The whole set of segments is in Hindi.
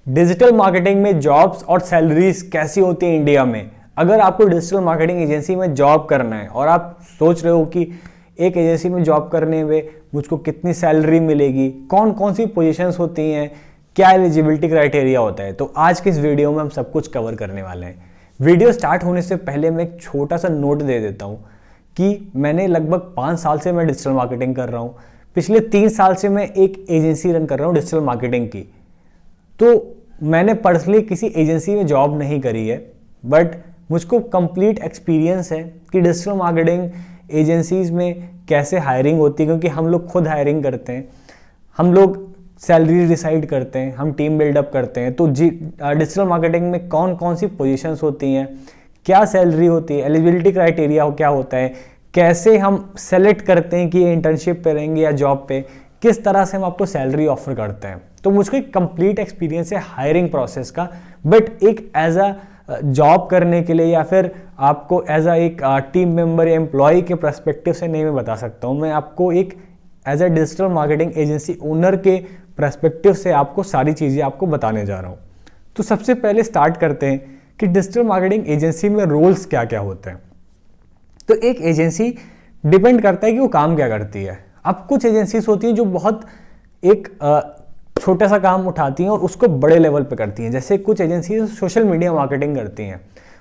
डिजिटल मार्केटिंग में जॉब्स और सैलरीज कैसी होती है इंडिया में। अगर आपको डिजिटल मार्केटिंग एजेंसी में जॉब करना है और आप सोच रहे हो कि एक एजेंसी में जॉब करने में मुझको कितनी सैलरी मिलेगी, कौन कौन सी पोजीशंस होती हैं, क्या एलिजिबिलिटी क्राइटेरिया होता है, तो आज के इस वीडियो में हम सब कुछ कवर करने वाले हैं। वीडियो स्टार्ट होने से पहले मैं एक छोटा सा नोट दे देता हूँ कि मैंने लगभग 5 साल से मैं डिजिटल मार्केटिंग कर रहा हूँ। पिछले 3 साल से मैं एक एजेंसी रन कर रहा हूँ डिजिटल मार्केटिंग की। तो मैंने पर्सनली किसी एजेंसी में जॉब नहीं करी है, बट मुझको कंप्लीट एक्सपीरियंस है कि डिजिटल मार्केटिंग एजेंसीज में कैसे हायरिंग होती है, क्योंकि हम लोग खुद हायरिंग करते हैं, हम लोग सैलरी डिसाइड करते हैं, हम टीम बिल्डअप करते हैं। तो डिजिटल मार्केटिंग में कौन कौन सी पोजीशंस होती हैं, क्या सैलरी होती है, एलिजिबिलिटी क्राइटेरिया क्या होता है, कैसे हम सेलेक्ट करते हैं कि ये इंटर्नशिप पे रहेंगे या जॉब पे, किस तरह से हम आपको सैलरी ऑफर करते हैं। तो मुझको एक कंप्लीट एक्सपीरियंस है हायरिंग प्रोसेस का, बट एक एज अ जॉब करने के लिए या फिर आपको एज अ एक टीम मेंबर या एम्प्लॉय के पर्सपेक्टिव से नहीं मैं बता सकता हूँ। मैं आपको एक as a digital marketing agency owner के पर्सपेक्टिव से आपको सारी चीज़ें आपको बताने जा रहा हूँ। तो सबसे पहले स्टार्ट करते हैं कि डिजिटल मार्केटिंग एजेंसी में रोल्स क्या क्या होते हैं। तो एक एजेंसी डिपेंड करता है कि वो काम क्या करती है। अब कुछ एजेंसीज होती हैं जो बहुत एक छोटा सा काम उठाती हैं और उसको बड़े लेवल पे करती हैं। जैसे कुछ एजेंसीज सोशल मीडिया मार्केटिंग करती हैं,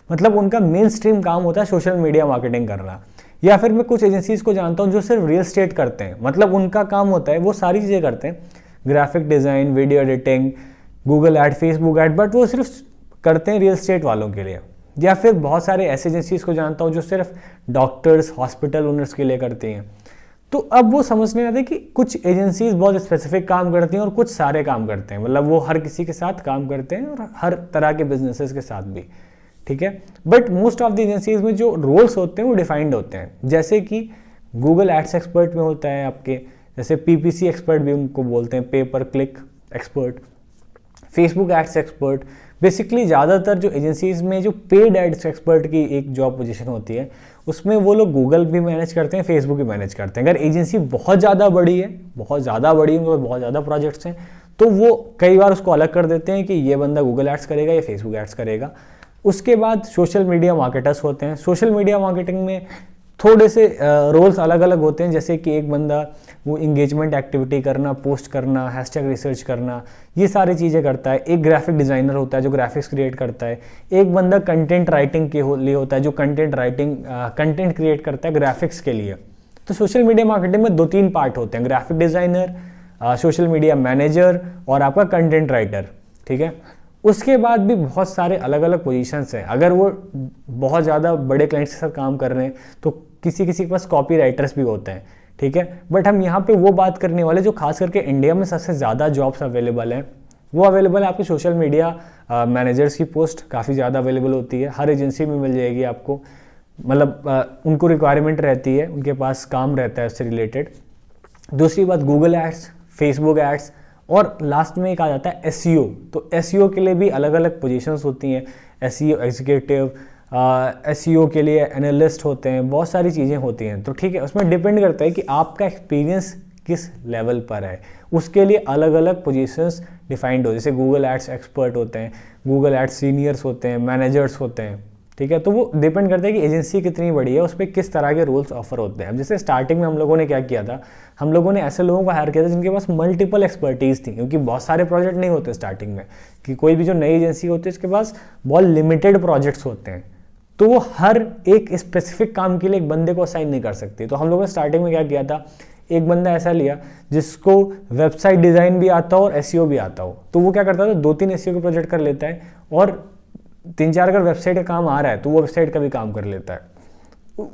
मतलब उनका मेन स्ट्रीम काम होता है सोशल मीडिया मार्केटिंग करना। या फिर मैं कुछ एजेंसीज को जानता हूँ जो सिर्फ रियल एस्टेट करते हैं, मतलब उनका काम होता है वो सारी चीज़ें करते हैं, graphic design, video editing, Google add, Facebook ad, but वो सिर्फ करते हैं रियल एस्टेट वालों के लिए। या फिर बहुत सारे ऐसे एजेंसीज को जानता हूँ जो सिर्फ डॉक्टर्स, हॉस्पिटल ओनर्स के लिए करती हैं। तो अब वो समझने आते हैं कि कुछ एजेंसीज बहुत स्पेसिफिक काम करती हैं और कुछ सारे काम करते हैं, मतलब वो हर किसी के साथ काम करते हैं और हर तरह के बिजनेसेस के साथ भी, ठीक है। But most of the agencies में जो रोल्स होते हैं वो डिफाइंड होते हैं। जैसे कि गूगल एड्स एक्सपर्ट में होता है आपके, जैसे पीपीसी एक्सपर्ट भी उनको बोलते हैं, pay per click expert, Facebook ads expert. Basically ज़्यादातर जो एजेंसीज में जो पेड एड्स एक्सपर्ट की एक जॉब पोजीशन होती है, उसमें वो लोग गूगल भी मैनेज करते हैं, फेसबुक भी मैनेज करते हैं। अगर एजेंसी बहुत ज़्यादा बड़ी है, बहुत ज़्यादा प्रोजेक्ट्स हैं, तो वो कई बार उसको अलग कर देते हैं कि ये बंदा गूगल एड्स करेगा या फेसबुक एड्स करेगा। उसके बाद सोशल मीडिया मार्केटर्स होते हैं। सोशल मीडिया मार्केटिंग में थोड़े से रोल्स अलग अलग होते हैं, जैसे कि एक बंदा वो इंगेजमेंट एक्टिविटी करना, पोस्ट करना, हैशटैग रिसर्च करना, ये सारी चीज़ें करता है। एक ग्राफिक डिज़ाइनर होता है जो ग्राफिक्स क्रिएट करता है। एक बंदा कंटेंट राइटिंग के लिए होता है जो कंटेंट क्रिएट करता है ग्राफिक्स के लिए। तो सोशल मीडिया मार्केटिंग में 2-3 पार्ट होते हैं, graphic designer, social media manager और आपका कंटेंट राइटर, ठीक है। उसके बाद भी बहुत सारे अलग अलग पोजीशंस हैं। अगर वो बहुत ज़्यादा बड़े क्लाइंट्स के साथ काम कर रहे हैं तो किसी किसी के पास कॉपी राइटर्स भी होते हैं, ठीक है। बट हम यहाँ पे वो बात करने वाले जो खास करके इंडिया में सबसे ज़्यादा जॉब्स अवेलेबल हैं, वो अवेलेबल है आपकी सोशल मीडिया मैनेजर्स की पोस्ट काफ़ी ज़्यादा अवेलेबल होती है, हर एजेंसी में मिल जाएगी आपको। मतलब उनको रिक्वायरमेंट रहती है, उनके पास काम रहता है उससे रिलेटेड। दूसरी बात गूगल एड्स, फेसबुक एड्स, और लास्ट में एक आ जाता है एसईओ। तो एसईओ के लिए भी अलग अलग पोजीशंस होती हैं, एसईओ एग्जीक्यूटिव, एसईओ के लिए एनालिस्ट होते हैं, बहुत सारी चीज़ें होती हैं। तो ठीक है, उसमें डिपेंड करता है कि आपका एक्सपीरियंस किस लेवल पर है, उसके लिए अलग अलग पोजीशंस डिफाइंड हो। जैसे गूगल एड्स एक्सपर्ट होते हैं, गूगल एड्स सीनियर्स होते हैं, मैनेजर्स होते हैं, ठीक है। तो वो डिपेंड करता है कि एजेंसी कितनी बड़ी है, उस पर किस तरह के रोल्स ऑफर होते हैं। अब जैसे स्टार्टिंग में हम लोगों ने क्या किया था, हम लोगों ने ऐसे लोगों को हायर किया था जिनके पास मल्टीपल एक्सपर्टीज़ थी, क्योंकि बहुत सारे प्रोजेक्ट नहीं होते स्टार्टिंग में, कि कोई भी जो नई एजेंसी होती है उसके पास बहुत लिमिटेड प्रोजेक्ट्स होते हैं, तो वो हर एक स्पेसिफिक काम के लिए एक बंदे को असाइन नहीं कर सकती। तो हम लोगों ने स्टार्टिंग में क्या किया था, एक बंदा ऐसा लिया जिसको वेबसाइट डिज़ाइन भी आता हो और एसईओ भी आता हो। तो वो क्या करता था, 2-3 एसईओ के प्रोजेक्ट कर लेता है, और 3-4 अगर वेबसाइट का काम आ रहा है तो वो वेबसाइट का भी काम कर लेता है।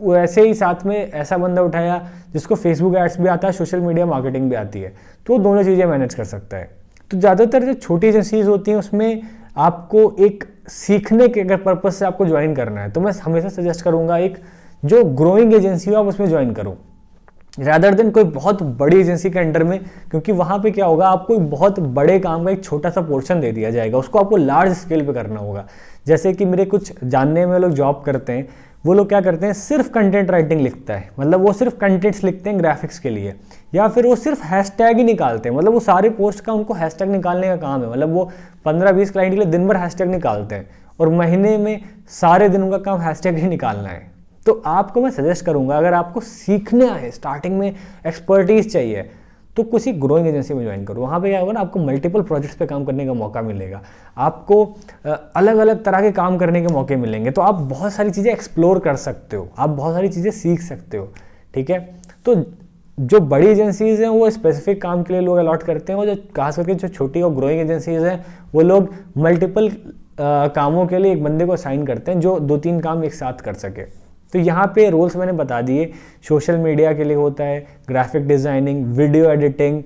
वैसे ही साथ में ऐसा बंदा उठाया जिसको फेसबुक एड्स भी आता है, सोशल मीडिया मार्केटिंग भी आती है, तो वो दोनों चीज़ें मैनेज कर सकता है। तो ज़्यादातर जो छोटी एजेंसीज होती हैं उसमें आपको एक सीखने के अगर पर्पज से आपको ज्वाइन करना है, तो मैं हमेशा सजेस्ट करूँगा एक जो ग्रोइंग एजेंसी हो आप उसमें ज्वाइन करो, रादर देन कोई बहुत बड़ी एजेंसी के अंडर में। क्योंकि वहाँ पे क्या होगा, आपको एक बहुत बड़े काम का एक छोटा सा पोर्शन दे दिया जाएगा, उसको आपको लार्ज स्केल पे करना होगा। जैसे कि मेरे कुछ जानने में लोग जॉब करते हैं, वो लोग क्या करते हैं, सिर्फ कंटेंट राइटिंग लिखता है, मतलब वो सिर्फ कंटेंट्स लिखते हैं ग्राफिक्स के लिए, या फिर वो सिर्फ हैशटैग ही निकालते हैं, मतलब वो सारे पोस्ट का उनको हैशटैग निकालने का काम है, मतलब वो 15-20 क्लाइंट के लिए दिन भर हैशटैग निकालते हैं और महीने में सारे दिन उनका काम हैशटैग ही निकालना है। तो आपको मैं सजेस्ट करूंगा, अगर आपको सीखना है, स्टार्टिंग में एक्सपर्टीज चाहिए, तो किसी ग्रोइंग एजेंसी में ज्वाइन करो। वहाँ पे क्या होगा ना, आपको मल्टीपल प्रोजेक्ट्स पे काम करने का मौका मिलेगा, आपको अलग अलग तरह के काम करने के मौके मिलेंगे, तो आप बहुत सारी चीज़ें एक्सप्लोर कर सकते हो, आप बहुत सारी चीज़ें सीख सकते हो, ठीक है। तो जो बड़ी एजेंसीज़ हैं वो स्पेसिफिक काम के लिए लोग अलॉट करते हैं, और जो खास करके जो छोटी और ग्रोइंग एजेंसीज़ हैं वो लोग मल्टीपल कामों के लिए एक बंदे को असाइन करते हैं जो 2-3 काम एक साथ कर सके। तो यहाँ पे रोल्स मैंने बता दिए, सोशल मीडिया के लिए होता है graphic designing, video editing,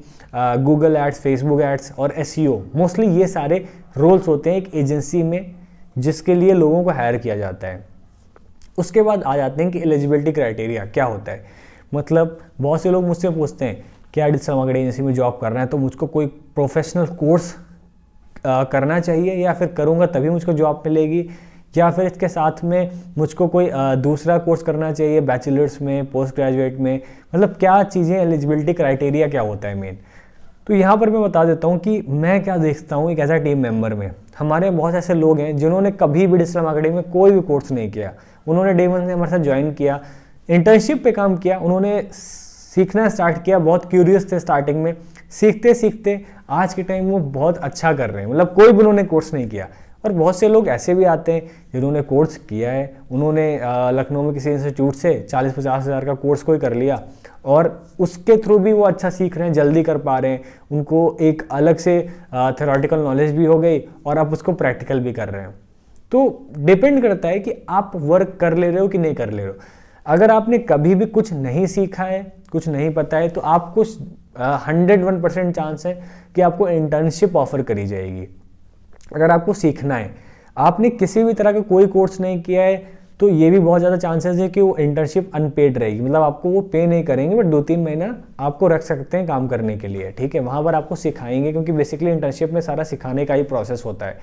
Google ads, Facebook ads और एसईओ। मोस्टली ये सारे रोल्स होते हैं एक एजेंसी में जिसके लिए लोगों को हायर किया जाता है। उसके बाद आ जाते हैं कि एलिजिबिलिटी क्राइटेरिया क्या होता है। मतलब बहुत से लोग मुझसे पूछते हैं क्या डिजिटल मार्केटिंग एजेंसी में जॉब करना है तो मुझको कोई प्रोफेशनल कोर्स करना चाहिए, या फिर करूँगा तभी मुझको जॉब मिलेगी, या फिर इसके साथ में मुझको कोई दूसरा कोर्स करना चाहिए बैचलर्स में, पोस्ट ग्रेजुएट में, मतलब क्या चीज़ें, एलिजिबिलिटी क्राइटेरिया क्या होता है मेन। तो यहाँ पर मैं बता देता हूँ कि मैं क्या देखता हूँ एक ऐसा टीम मेंबर में। हमारे बहुत ऐसे लोग हैं जिन्होंने कभी भी डिजिटल मार्केटिंग में कोई भी कोर्स नहीं किया, उन्होंने डे 1 से हमारे साथ ज्वाइन किया, इंटर्नशिप पे काम किया, उन्होंने सीखना स्टार्ट किया, बहुत क्यूरियस थे स्टार्टिंग में, सीखते सीखते आज के टाइम वो बहुत अच्छा कर रहे हैं, मतलब कोई भी उन्होंने कोर्स नहीं किया। और बहुत से लोग ऐसे भी आते हैं जिन्होंने कोर्स किया है, उन्होंने लखनऊ में किसी इंस्टीट्यूट से 40-50 हज़ार का कोर्स कोई कर लिया और उसके थ्रू भी वो अच्छा सीख रहे हैं, जल्दी कर पा रहे हैं, उनको एक अलग से थ्योरेटिकल नॉलेज भी हो गई और आप उसको प्रैक्टिकल भी कर रहे हैं। तो डिपेंड करता है कि आप वर्क कर ले रहे हो कि नहीं कर ले रहे हो। अगर आपने कभी भी कुछ नहीं सीखा है, कुछ नहीं पता है, तो आपको 101% चांस है कि आपको इंटर्नशिप ऑफर करी जाएगी। अगर आपको सीखना है, आपने किसी भी तरह का कोई कोर्स नहीं किया है, तो ये भी बहुत ज़्यादा चांसेस है कि वो इंटर्नशिप अनपेड रहेगी, मतलब आपको वो पे नहीं करेंगे, बट 2-3 महीना आपको रख सकते हैं काम करने के लिए, ठीक है। वहाँ पर आपको सिखाएंगे, क्योंकि बेसिकली इंटर्नशिप में सारा सिखाने का ही प्रोसेस होता है।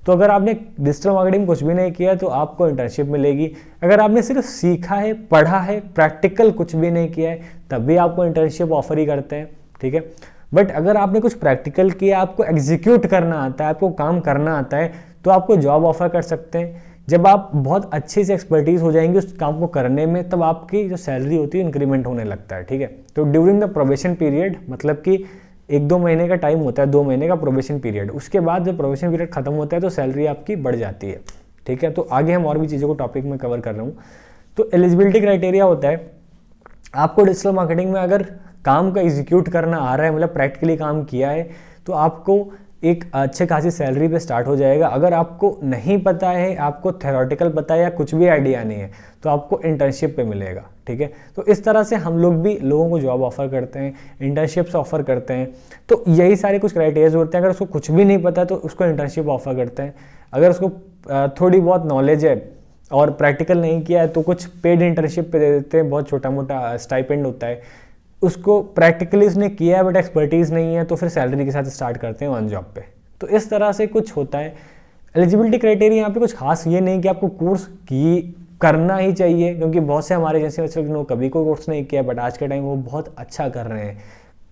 तो अगर आपने डिजिटल मार्केटिंग कुछ भी नहीं किया तो आपको इंटर्नशिप मिलेगी। अगर आपने सिर्फ सीखा है, पढ़ा है, प्रैक्टिकल कुछ भी नहीं किया है, तब भी आपको इंटर्नशिप ऑफर ही करते हैं, ठीक है। बट अगर आपने कुछ प्रैक्टिकल किया, आपको एग्जीक्यूट करना आता है, आपको काम करना आता है, तो आपको जॉब ऑफर कर सकते हैं। जब आप बहुत अच्छे से एक्सपर्टीज हो जाएंगे उस काम को करने में, तब आपकी जो सैलरी होती है इंक्रीमेंट होने लगता है, ठीक है। तो ड्यूरिंग द प्रोबेशन पीरियड, मतलब कि 1-2 महीने का टाइम होता है, 2 महीने का प्रोबेशन पीरियड, उसके बाद जब प्रोबेशन पीरियड खत्म होता है तो सैलरी आपकी बढ़ जाती है, ठीक है। तो आगे हम और भी चीज़ों को टॉपिक में कवर कर रहा हूँ। तो एलिजिबिलिटी क्राइटेरिया होता है, आपको डिजिटल मार्केटिंग में अगर काम का एग्जीक्यूट करना आ रहा है, मतलब प्रैक्टिकली काम किया है, तो आपको एक अच्छे खासी सैलरी पे स्टार्ट हो जाएगा। अगर आपको नहीं पता है, आपको थ्योरेटिकल पता है या कुछ भी आइडिया नहीं है, तो आपको इंटर्नशिप पे मिलेगा, ठीक है। तो इस तरह से हम लोग भी लोगों को जॉब ऑफर करते हैं, इंटर्नशिप्स ऑफर करते हैं। तो यही सारे कुछ क्राइटेरिया होते हैं। अगर उसको कुछ भी नहीं पता तो उसको इंटर्नशिप ऑफर करते हैं। अगर उसको थोड़ी बहुत नॉलेज है और प्रैक्टिकल नहीं किया है तो कुछ पेड इंटर्नशिप पे दे देते हैं, बहुत छोटा मोटा स्टाइपेंड होता है। उसको प्रैक्टिकली उसने किया है बट एक्सपर्टीज़ नहीं है, तो फिर सैलरी के साथ स्टार्ट करते हैं ऑन जॉब पे। तो इस तरह से कुछ होता है। एलिजिबिलिटी क्राइटेरिया यहाँ पे कुछ खास ये नहीं कि आपको कोर्स करना ही चाहिए, क्योंकि बहुत से हमारे जैसे बच्चे लोग कभी कोई कोर्स नहीं किया बट आज के टाइम वो बहुत अच्छा कर रहे हैं।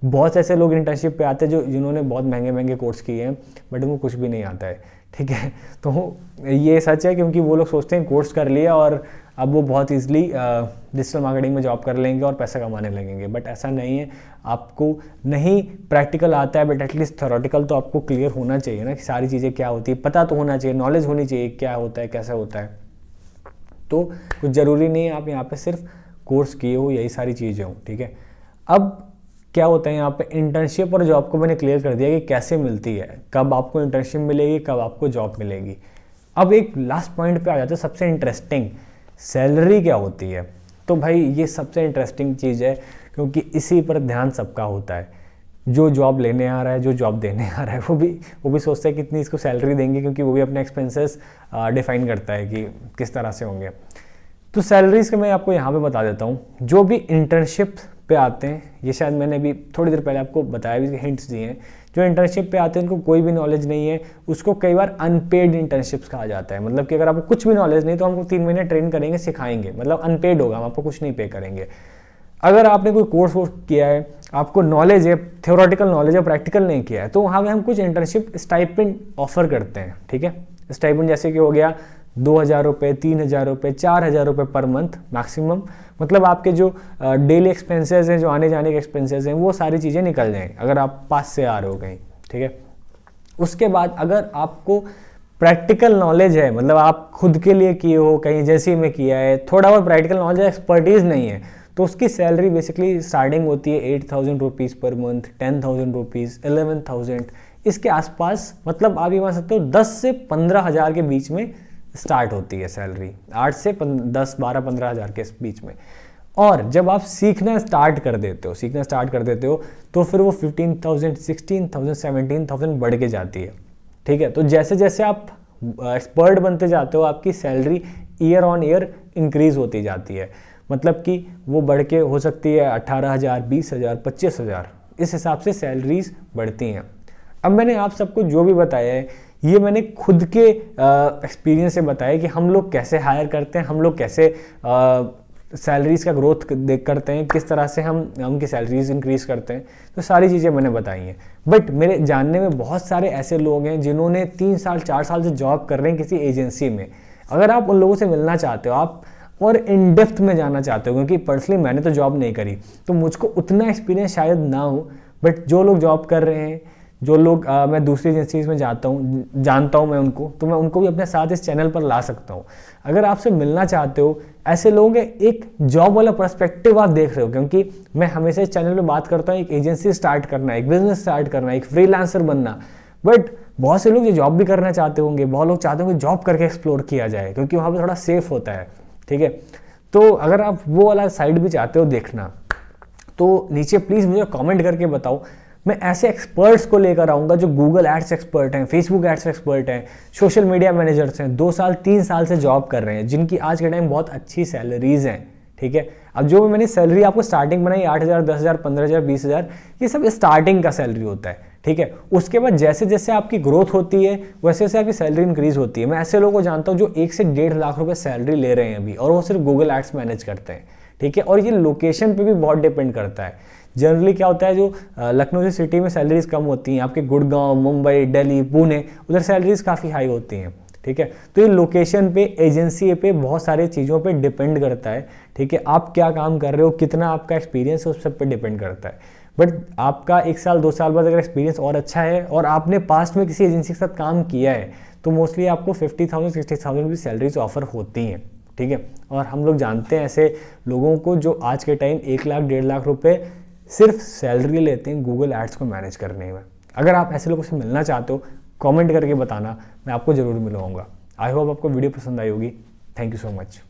बहुत ऐसे लोग इंटर्नशिप पे आते हैं जिन्होंने बहुत महंगे महंगे कोर्स किए हैं बट उनको कुछ भी नहीं आता है, ठीक है। तो ये सच है, क्योंकि वो लोग सोचते हैं कोर्स कर लिया और अब वो बहुत ईजिली डिजिटल मार्केटिंग में जॉब कर लेंगे और पैसा कमाने लगेंगे, बट ऐसा नहीं है। आपको नहीं प्रैक्टिकल आता है बट एटलीस्ट थ्योरेटिकल तो आपको क्लियर होना चाहिए ना, कि सारी चीज़ें क्या होती है, पता तो होना चाहिए, नॉलेज होनी चाहिए क्या होता है, कैसा होता है। तो कुछ ज़रूरी नहीं है आप यहाँ पे सिर्फ कोर्स किए हो, यही सारी चीज़ें हो, ठीक है। अब क्या होता है यहाँ पे, इंटर्नशिप और जॉब को मैंने क्लियर कर दिया कि कैसे मिलती है, कब आपको इंटर्नशिप मिलेगी, कब आपको जॉब मिलेगी। अब एक लास्ट पॉइंट पे आ जाता है सबसे इंटरेस्टिंग, सैलरी क्या होती है। तो भाई ये सबसे इंटरेस्टिंग चीज़ है, क्योंकि इसी पर ध्यान सबका होता है। जो जॉब लेने आ रहा है, जो जॉब देने आ रहा है, वो भी सोचता है कितनी इसको सैलरी देंगे, क्योंकि वो भी अपने एक्सपेंसेस डिफाइन करता है कि किस तरह से होंगे। तो सैलरीज का मैं आपको यहाँ पे बता देता हूँ। जो भी इंटर्नशिप पे आते हैं, ये शायद मैंने भी थोड़ी देर पहले आपको बताया भी, हिंट्स दिए हैं, जो इंटर्नशिप पे आते हैं उनको कोई भी नॉलेज नहीं है, उसको कई बार अनपेड इंटर्नशिप्स कहा जाता है। मतलब कि अगर आपको कुछ भी नॉलेज नहीं तो हमको 3 महीने ट्रेन करेंगे, सिखाएंगे, मतलब अनपेड होगा, हम आपको कुछ नहीं पे करेंगे। अगर आपने कोई कोर्स किया है, आपको नॉलेज है, थ्योरेटिकल नॉलेज है, प्रैक्टिकल नहीं किया है, तो वहाँ पे हम कुछ इंटर्नशिप स्टाइपेंड ऑफर करते हैं, ठीक है। स्टाइपेंड जैसे कि हो गया 2,000 रुपये, 3,000 रुपये, 4,000 रुपये पर मंथ मैक्सिमम। मतलब आपके जो डेली एक्सपेंसेस हैं, जो आने जाने के एक्सपेंसेस हैं, वो सारी चीज़ें निकल जाएंगी अगर आप पास से आ रहे हो कहीं, ठीक है। उसके बाद अगर आपको प्रैक्टिकल नॉलेज है, मतलब आप खुद के लिए किए हो, कहीं एजेंसी में किया है, थोड़ा बहुत प्रैक्टिकल नॉलेज, एक्सपर्टीज़ नहीं है, तो उसकी सैलरी बेसिकली स्टार्टिंग होती है 8,000 रुपीज़ पर मंथ, 10,000 रुपीज़, 11,000 इसके आसपास। मतलब आप ये मान सकते हो 10 से 15,000 के बीच में स्टार्ट होती है सैलरी, 8 से 10, 12, 15,000 के बीच में। और जब आप सीखना स्टार्ट कर देते हो तो फिर वो 15,000, 16,000, 17,000 बढ़ के जाती है, ठीक है। तो जैसे जैसे आप एक्सपर्ट बनते जाते हो, आपकी salary year on year increase होती जाती है। मतलब कि वो बढ़ के हो सकती है 18,000, 20,000, 25,000, इस हिसाब से सैलरीज बढ़ती हैं। अब मैंने आप सबको जो भी बताया है, ये मैंने खुद के एक्सपीरियंस से बताया कि हम लोग कैसे हायर करते हैं, हम लोग कैसे सैलरीज का ग्रोथ करते हैं, किस तरह से हम उनकी सैलरीज इंक्रीज करते हैं। तो सारी चीज़ें मैंने बताई हैं। बट मेरे जानने में बहुत सारे ऐसे लोग हैं जिन्होंने 3 साल 4 साल से जॉब कर रहे हैं किसी एजेंसी में। अगर आप उन लोगों से मिलना चाहते हो, आप और इन डेप्थ में जाना चाहते हो, क्योंकि पर्सनली मैंने तो जॉब नहीं करी तो मुझको उतना एक्सपीरियंस शायद ना हो, बट जो लोग जॉब कर रहे हैं, जो लोग मैं दूसरी एजेंसीज में जानता हूँ मैं उनको, तो मैं उनको भी अपने साथ इस चैनल पर ला सकता हूँ। अगर आपसे मिलना चाहते हो ऐसे लोगों के एक जॉब वाला पर्सपेक्टिव आप देख रहे हो, क्योंकि मैं हमेशा इस चैनल पे बात करता हूँ एक एजेंसी स्टार्ट करना, एक बिजनेस स्टार्ट करना, एक फ्रीलांसर बनना। बट बहुत से लोग जो जॉब भी करना चाहते होंगे, बहुत लोग चाहते होंगे जॉब करके एक्सप्लोर किया जाए, क्योंकि वहाँ पर थोड़ा सेफ होता है, ठीक है। तो अगर आप वो वाला साइड भी चाहते हो देखना, तो नीचे प्लीज़ मुझे कमेंट करके बताओ। मैं ऐसे एक्सपर्ट्स को लेकर आऊँगा जो गूगल एड्स एक्सपर्ट हैं, फेसबुक एड्स एक्सपर्ट हैं, सोशल मीडिया मैनेजर्स हैं, 2 साल 3 साल से जॉब कर रहे हैं, जिनकी आज के टाइम बहुत अच्छी सैलरीज हैं, ठीक है। अब जो मैंने सैलरी आपको स्टार्टिंग बनाई 8,000, 10,000, 15,000, 20,000, ये सब स्टार्टिंग का सैलरी होता है, ठीक है। उसके बाद जैसे जैसे आपकी ग्रोथ होती है वैसे वैसे आपकी सैलरी इंक्रीज होती है। मैं ऐसे लोगों को जानता हूँ जो 1 से 1.5 लाख रुपए सैलरी ले रहे हैं अभी, और वो सिर्फ गूगल एड्स मैनेज करते हैं, ठीक है। और ये लोकेशन पे भी बहुत डिपेंड करता है। जनरली क्या होता है, जो लखनऊ जैसी सिटी में सैलरीज कम होती हैं, आपके गुड़गांव, मुंबई, दिल्ली, पुणे, उधर सैलरीज काफ़ी हाई होती हैं, ठीक है। तो ये लोकेशन पे, एजेंसी पे, बहुत सारी चीज़ों पे डिपेंड करता है, ठीक है। आप क्या काम कर रहे हो, कितना आपका एक्सपीरियंस है, उस सब पे डिपेंड करता है। बट आपका 1 साल 2 साल बाद अगर एक्सपीरियंस और अच्छा है और आपने पास्ट में किसी एजेंसी के साथ काम किया है, तो मोस्टली आपको 50,000, 60,000 की सैलरीज ऑफर होती हैं, ठीक है। और हम लोग जानते हैं ऐसे लोगों को जो आज के टाइम 1 लाख, 1.5 लाख रुपए सिर्फ सैलरी लेते हैं गूगल एड्स को मैनेज करने में। अगर आप ऐसे लोगों से मिलना चाहते हो, कमेंट करके बताना, मैं आपको ज़रूर मिलवाऊंगा। आई होप आपको वीडियो पसंद आई होगी। Thank you so much.